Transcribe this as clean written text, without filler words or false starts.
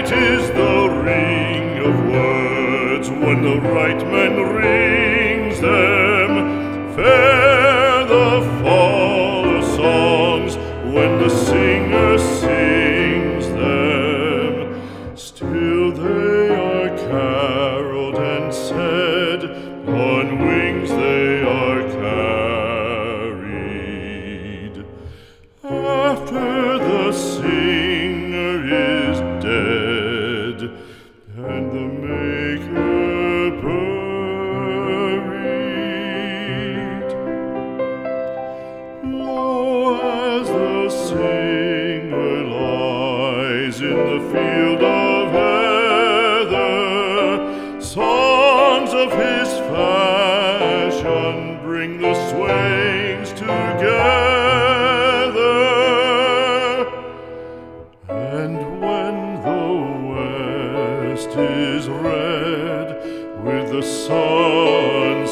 Sweet is the ring of words when the right man rings them. Fair the fall of songs when the singer sings them. Still they are caroled and said, on wings they are carried. After the singer is dead and the maker buried, lo, as the singer lies in the field of heather, songs of his fashion bring the swains together. And when the west is red with the sunset